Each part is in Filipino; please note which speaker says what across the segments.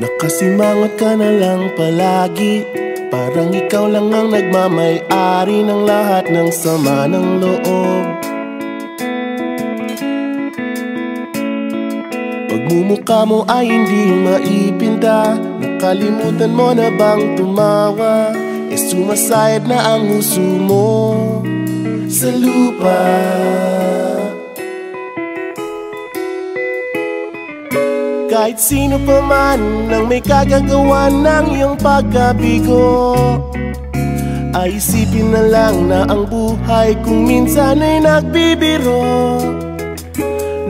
Speaker 1: Nakasimangot ka na lang palagi, parang ikaw lang ang nagmamay-ari ng lahat ng sama ng loob. Pagmumukha mo ay hindi maipinta, nakalimutan mo na bang tumawa? Sumasayad na ang huso mo sa lupa. Kahit sino pa man ang may kagagawa ng iyong pagkabigo, ay isipin na lang na ang buhay kung minsan ay nagbibiro.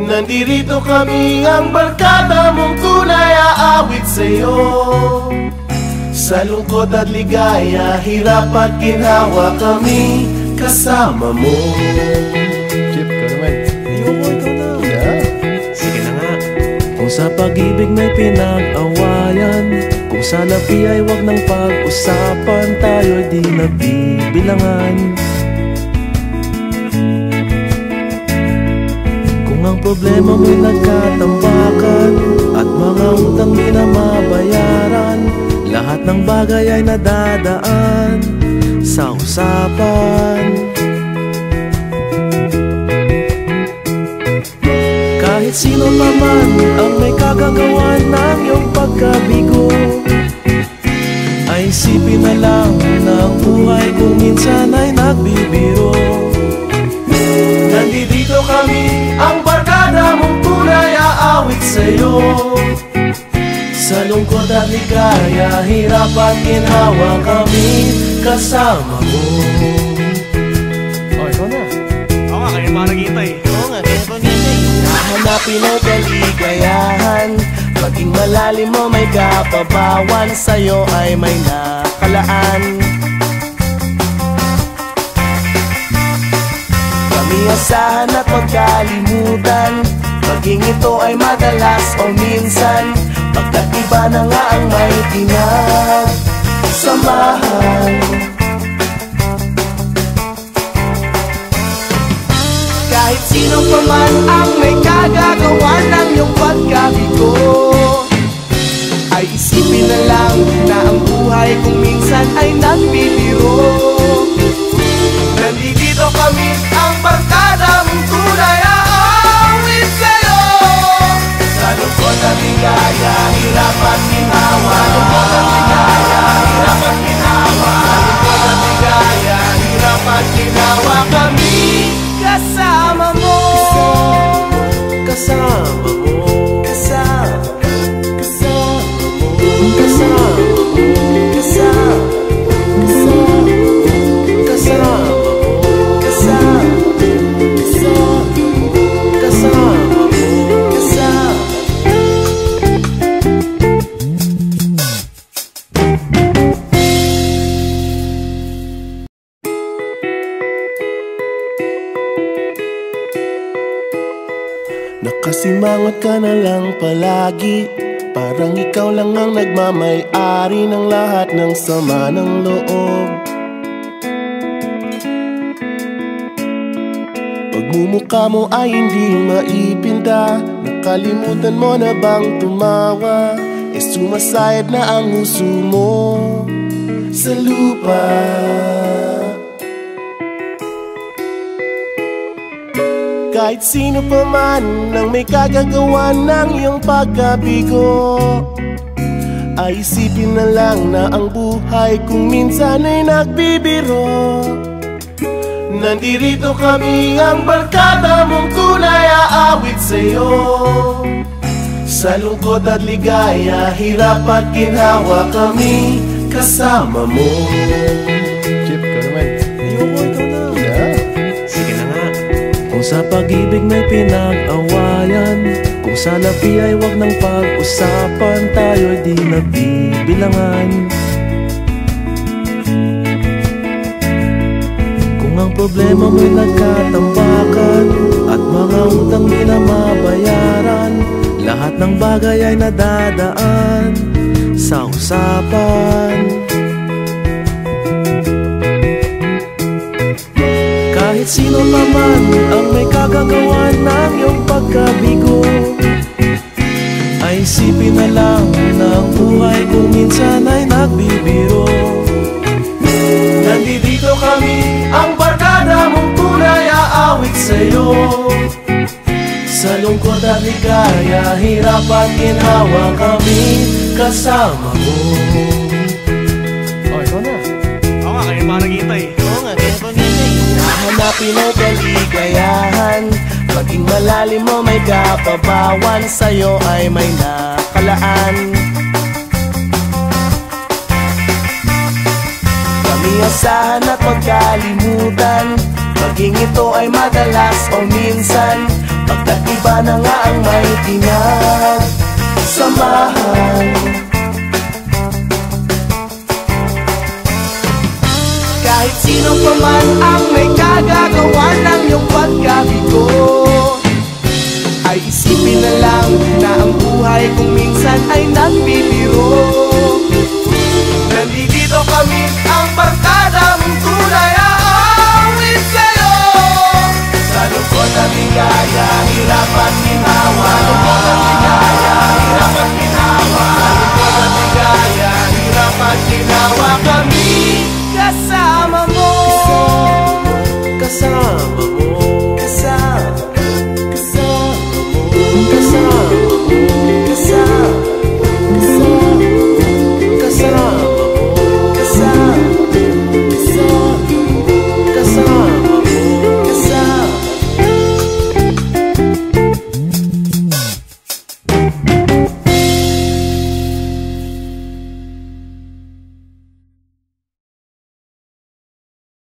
Speaker 1: Nandirito kami, ang barkada mong tunay aawit sa'yo. Sa lungkot at ligaya, hirap at ginhawa, kami kasama mo.
Speaker 2: Chip, ka naman. Ayoko, ikaw na. Yeah. Sige na nga. Kung sa pag-ibig may pinag-awayan, kung sa labi ay wag nang pag-usapan, tayo'y di nagbibilangan. Kung ang problema mo'y nagkatambakan at mga utang di na mabayaran, lahat ng bagay ay nadadaan sa usapan. Kahit sino pa man ang may kagagawa ng iyong pagkabigo, ay isipin na lang na ang buhay kung minsan ay nagbibiro.
Speaker 1: Nandito kami, ang barkada mong tunay aawit sa'yo. Sa lungkot at ligaya, hirap at ginhawa, kami kasama mo.
Speaker 2: Oh, ikaw na. Oo nga, kaya pa nag-iintay.
Speaker 1: Oo nga, kaya pa nag-iintay. Hahanapin ang kaligayahan, maging malalim mo may kapabawan, sa'yo ay may nakalaan. Kami asahan at magkalimutan, maging ito ay madalas o minsan, pagkat iba na nga ang may pinagsamahan. Kahit sino pa man ang may kagagawa ng iyong pagkabigo, ay isipin na lang na ang buhay kung minsan ay nagbibiro. Nandito kami, ang barkada mong tunay aawit sa'yo. Sa lungkot at ligaya, hirap at ginhawa. Sa lungkot at ligaya, hirap at ginhawa. Sa lungkot at ligaya, hirap at ginhawa, kami kasama mo. Kasama mo. Kasama mo. Kasama mo. Kasama mo. Kasama mo. Nakasimangot ka na lang palagi, parang ikaw lang ang nagmamay-ari ng lahat ng sama ng loob. Pagmumukha mo ay hindi maipinta, nakalimutan mo na bang tumawa? Sumasayad na ang huso mo sa lupa. Kahit sino pa man ang may kagagawa ng iyong pagkabigo, ay isipin na lang na ang buhay kung minsan ay nagbibiro. Nandirito kami, ang barkada mong tunay aawit sa'yo. Sa lungkot at ligaya, hirap at ginhawa, kami kasama mo.
Speaker 2: Chip, ka naman. Ayoko, ikaw na. Yeah. Sige na nga. Kung sa pag-ibig may pinag-awayan, kung sa labi ay wag nang pag-usapan, tayo'y di nagbibilangan. Kung ang problema mo'y nagkatambakan at mga utang di na mabayaran, lahat ng bagay ay nadadaan sa usapan. Kahit sino pa man ang may kagagawa ng iyong pagkabigo, ay isipin na lang na ang buhay kung minsan ay nagbibiro.
Speaker 1: Nandito kami, ang barkada mong tunay aawit sa'yo.
Speaker 2: Sa lungkot at ligaya, hirap at ginhawa, kami kasama mo. Oh, ikaw na.
Speaker 3: Oo nga, kaya pa naghihintay.
Speaker 2: Oo nga, kaya pa naghihintay. Hahanapin ang kaligayahan, maging malalim mo may kapabawan, sa'yo ay may nakalaan. Kami asahan at magkalimutan, maging ito ay madalas o minsan, pagkat iba na nga ang may pinagsamahan.
Speaker 1: Kahit sino pa man ang may kagagawa ng iyong pagkabigo, ay isipin na lang na ang buhay kung minsan ay nagbibiro. Nandito kami,